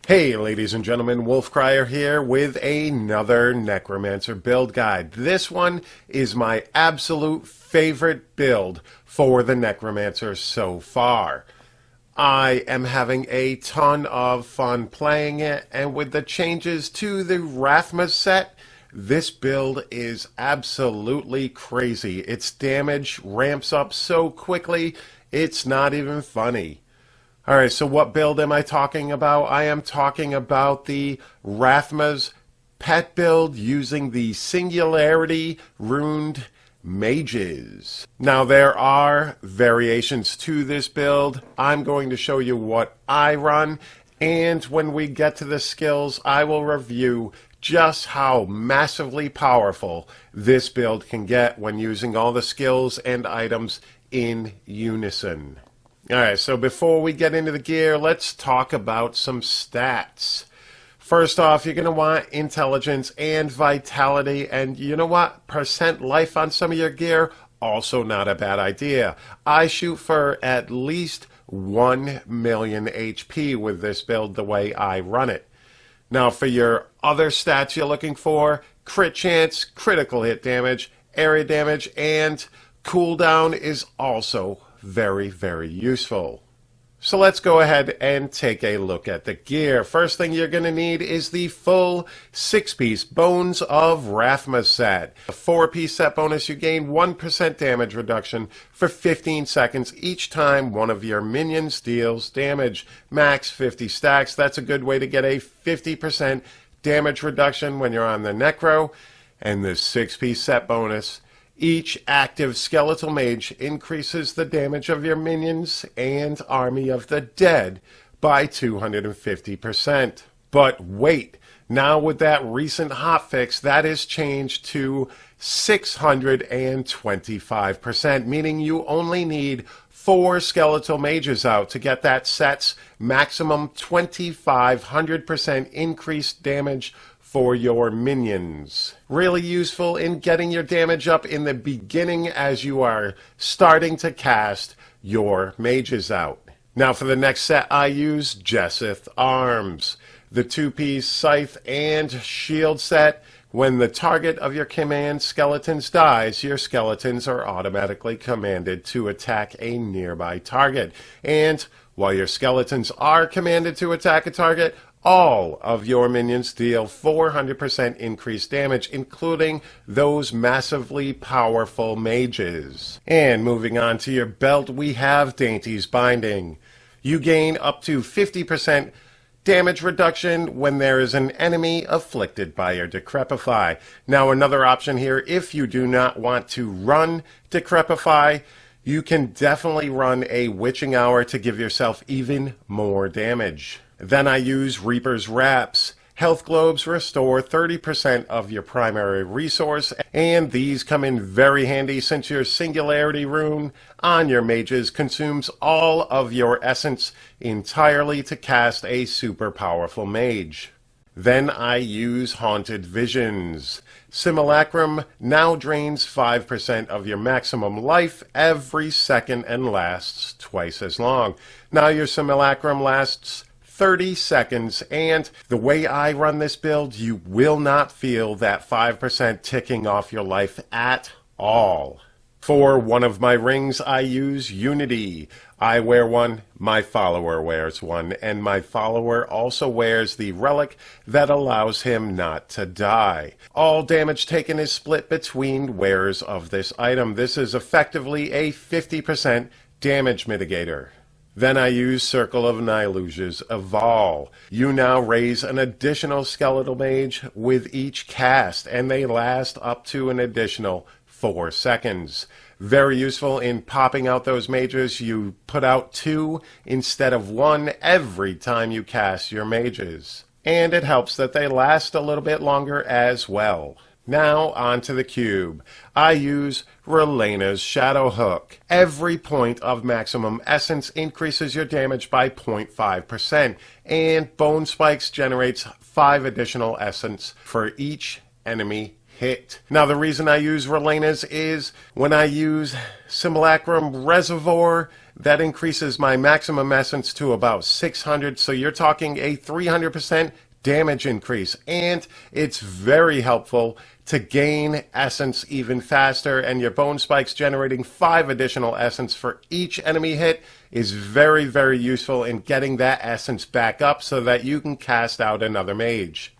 Hey ladies and gentlemen, Wolfcryer here with another Necromancer build guide. This one is my absolute favorite build for the Necromancer so far. I am having a ton of fun playing it, and with the changes to the Rathma set, this build is absolutely crazy. Its damage ramps up so quickly, it's not even funny. Alright, so what build am I talking about? I am talking about the Rathma's pet build using the Singularity runed mages. Now there are variations to this build. I'm going to show you what I run, and when we get to the skills, I will review just how massively powerful this build can get when using all the skills and items in unison. Alright, so before we get into the gear, let's talk about some stats. First off, you're going to want intelligence and vitality, and you know what? Percent life on some of your gear, also not a bad idea. I shoot for at least 1 million HP with this build the way I run it. Now for your other stats you're looking for, crit chance, critical hit damage, area damage, and cooldown is also very, very useful. So let's go ahead and take a look at the gear. First thing you're going to need is the full 6-piece Bones of Rathma set. A 4-piece set bonus, you gain 1% damage reduction for 15 seconds each time one of your minions deals damage. Max 50 stacks. That's a good way to get a 50% damage reduction when you're on the Necro. And the 6-piece set bonus, each active skeletal mage increases the damage of your minions and army of the dead by 250%. But wait, now with that recent hotfix, that is changed to 625%, meaning you only need 4 skeletal mages out to get that set's maximum 2500% increased damage for your minions. Really useful in getting your damage up in the beginning as you are starting to cast your mages out. Now for the next set, I use Jesseth Arms, the 2-piece scythe and shield set. When the target of your command skeletons dies, your skeletons are automatically commanded to attack a nearby target. And while your skeletons are commanded to attack a target, all of your minions deal 400% increased damage, including those massively powerful mages. And moving on to your belt, we have Dainty's Binding. You gain up to 50% damage reduction when there is an enemy afflicted by your Decrepify. Now another option here, if you do not want to run Decrepify, you can definitely run a Witching Hour to give yourself even more damage. Then I use Reaper's Wraps. Health globes restore 30% of your primary resource, and these come in very handy since your Singularity rune on your mages consumes all of your essence entirely to cast a super powerful mage. Then I use Haunted Visions. Simulacrum now drains 5% of your maximum life every second and lasts twice as long. Now your Simulacrum lasts 30 seconds, and the way I run this build, you will not feel that 5% ticking off your life at all. For one of my rings, I use Unity. I wear one, my follower wears one, and my follower also wears the relic that allows him not to die. All damage taken is split between wearers of this item. This is effectively a 50% damage mitigator. Then I use Circle of Niluge's Evolve. You now raise an additional skeletal mage with each cast, and they last up to an additional 4 seconds. Very useful in popping out those mages. You put out 2 instead of 1 every time you cast your mages. And it helps that they last a little bit longer as well. Now onto the cube. I use Relena's Shadow Hook. Every point of maximum essence increases your damage by 0.5%, and Bone Spikes generates 5 additional essence for each enemy hit. Now, the reason I use Relena's is when I use Simulacrum Reservoir, that increases my maximum essence to about 600. So you're talking a 300% damage increase. And it's very helpful to gain essence even faster. And your bone spikes generating 5 additional essence for each enemy hit is very, very useful in getting that essence back up so that you can cast out another mage.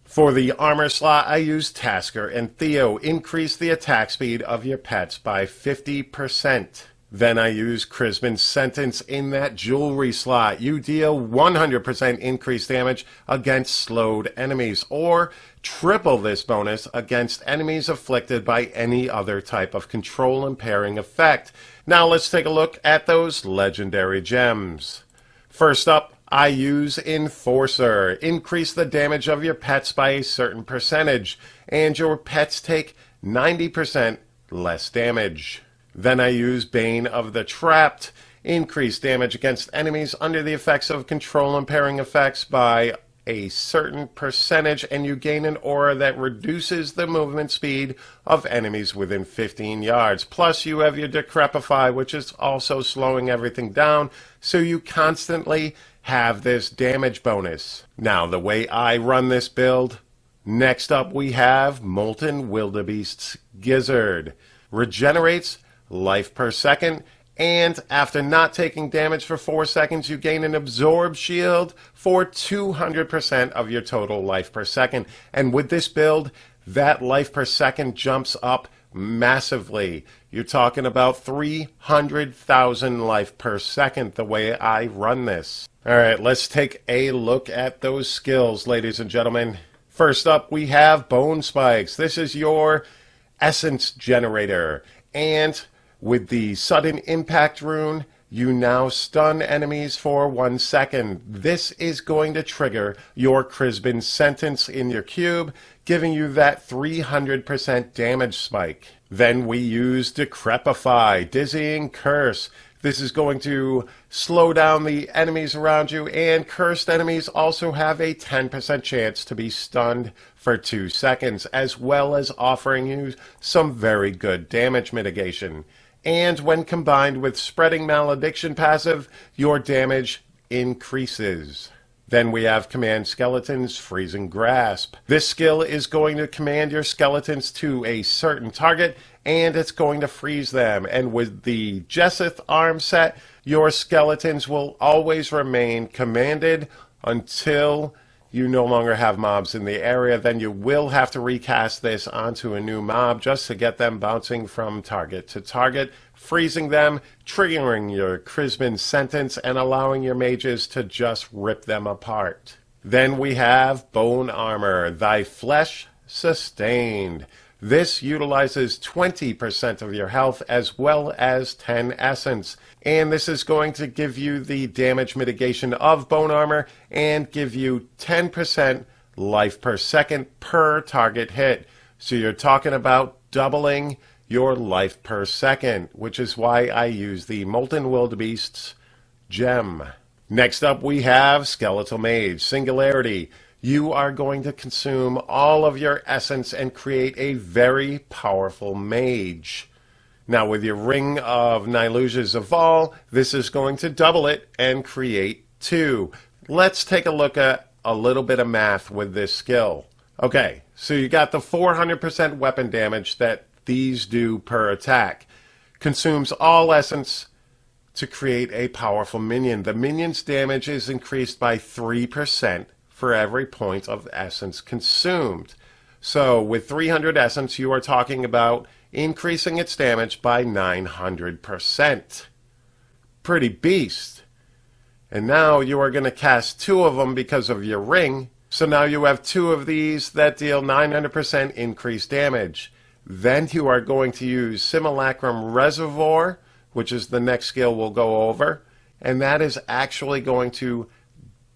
For the armor slot, I use Tasker and Theo. Increase the attack speed of your pets by 50%. Then I use Chrisman's Sentence in that jewelry slot. You deal 100% increased damage against slowed enemies, or triple this bonus against enemies afflicted by any other type of control impairing effect. Now let's take a look at those legendary gems. First up, I use Enforcer. Increase the damage of your pets by a certain percentage, and your pets take 90% less damage. Then I use Bane of the Trapped. Increase damage against enemies under the effects of control impairing effects by a certain percentage, and you gain an aura that reduces the movement speed of enemies within 15 yards. Plus, you have your Decrepify, which is also slowing everything down, so you constantly have this damage bonus. Now, the way I run this build, next up we have Molten Wildebeest's Gizzard. Regenerates life per second, and after not taking damage for 4 seconds, you gain an Absorb Shield for 200% of your total life per second. And with this build, that life per second jumps up massively. You're talking about 300,000 life per second the way I run this. Alright, let's take a look at those skills, ladies and gentlemen. First up, we have Bone Spikes. This is your essence generator, and with the sudden impact rune, you now stun enemies for 1 second. This is going to trigger your Chrisman's Sentence in your cube, giving you that 300% damage spike. Then we use Decrepify, Dizzying Curse. This is going to slow down the enemies around you, and cursed enemies also have a 10% chance to be stunned for 2 seconds, as well as offering you some very good damage mitigation. And when combined with Spreading Malediction passive, your damage increases. Then we have Command Skeleton's Freezing Grasp. This skill is going to command your skeletons to a certain target, and it's going to freeze them. And with the Jesseth arm set, your skeletons will always remain commanded until you no longer have mobs in the area. Then you will have to recast this onto a new mob just to get them bouncing from target to target, freezing them, triggering your Chrisman's Sentence, and allowing your mages to just rip them apart. Then we have Bone Armor, Thy Flesh Sustained. This utilizes 20% of your health as well as 10 essence. And this is going to give you the damage mitigation of Bone Armor and give you 10% life per second per target hit. So you're talking about doubling your life per second, which is why I use the Molten Wildebeest's gem. Next up we have Skeletal Mage, Singularity. You are going to consume all of your essence and create a very powerful mage. Now with your Ring of Nilusia's Aval, this is going to double it and create 2. Let's take a look at a little bit of math with this skill. Okay, so you got the 400% weapon damage that these do per attack. Consumes all essence to create a powerful minion. The minion's damage is increased by 3% for every point of essence consumed. So with 300 essence, you are talking about increasing its damage by 900%. Pretty beast. And now you are going to cast 2 of them because of your ring. So now you have 2 of these that deal 900% increased damage. Then you are going to use Simulacrum Reservoir, which is the next skill we'll go over. And that is actually going to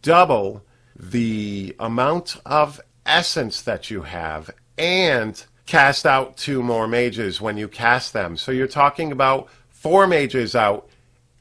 double the amount of essence that you have and cast out 2 more mages when you cast them. So you're talking about 4 mages out,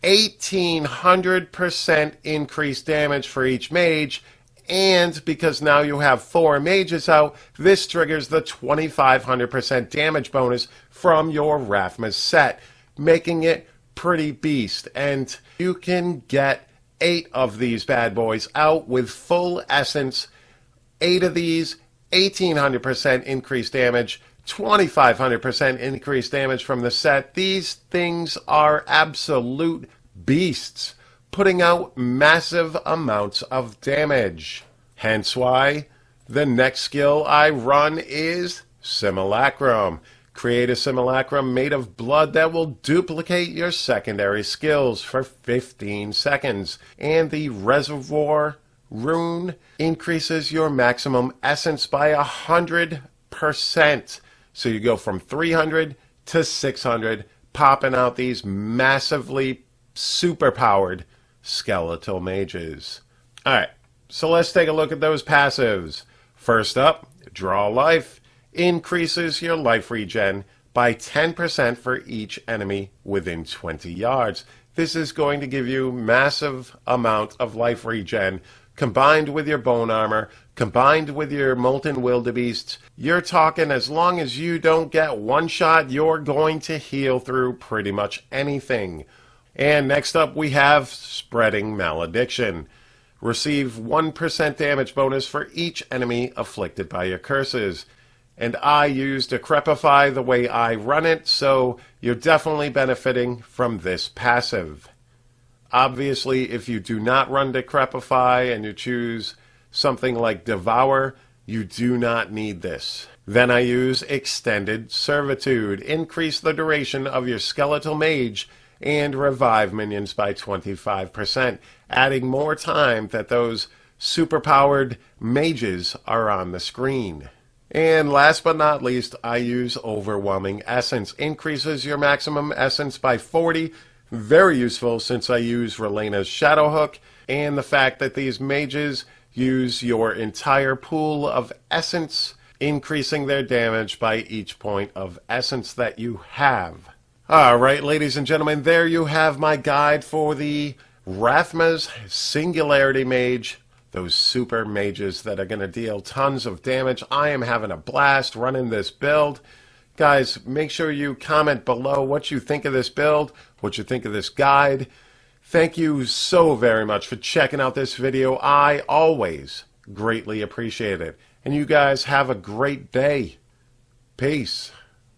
1,800% increased damage for each mage, And because now you have 4 mages out, this triggers the 2500% damage bonus from your Rathma set, making it pretty beast. And you can get 8 of these bad boys out with full essence. 8 of these, 1800% increased damage, 2500% increased damage from the set. These things are absolute beasts, putting out massive amounts of damage. Hence why the next skill I run is Simulacrum. Create a simulacrum made of blood that will duplicate your secondary skills for 15 seconds. And the reservoir rune increases your maximum essence by 100%. So you go from 300 to 600, popping out these massively super-powered skeletal mages. Alright, so let's take a look at those passives. First up, Draw Life increases your life regen by 10% for each enemy within 20 yards. This is going to give you massive amount of life regen combined with your bone armor, combined with your molten wildebeests. You're talking as long as you don't get one shot, you're going to heal through pretty much anything. And next up we have Spreading Malediction. Receive 1% damage bonus for each enemy afflicted by your curses. And I use Decrepify the way I run it, so you're definitely benefiting from this passive. Obviously, if you do not run Decrepify and you choose something like Devour, you do not need this. Then I use Extended Servitude. Increase the duration of your skeletal mage and revive minions by 25%, adding more time that those superpowered mages are on the screen. And last but not least, I use Overwhelming Essence. Increases your maximum essence by 40. Very useful since I use Relena's Shadow Hook, and the fact that these mages use your entire pool of essence, increasing their damage by each point of essence that you have. Alright, ladies and gentlemen, there you have my guide for the Rathma's Singularity Mage. Those super mages that are going to deal tons of damage. I am having a blast running this build. Guys, make sure you comment below what you think of this build, what you think of this guide. Thank you so very much for checking out this video. I always greatly appreciate it. And you guys have a great day. Peace.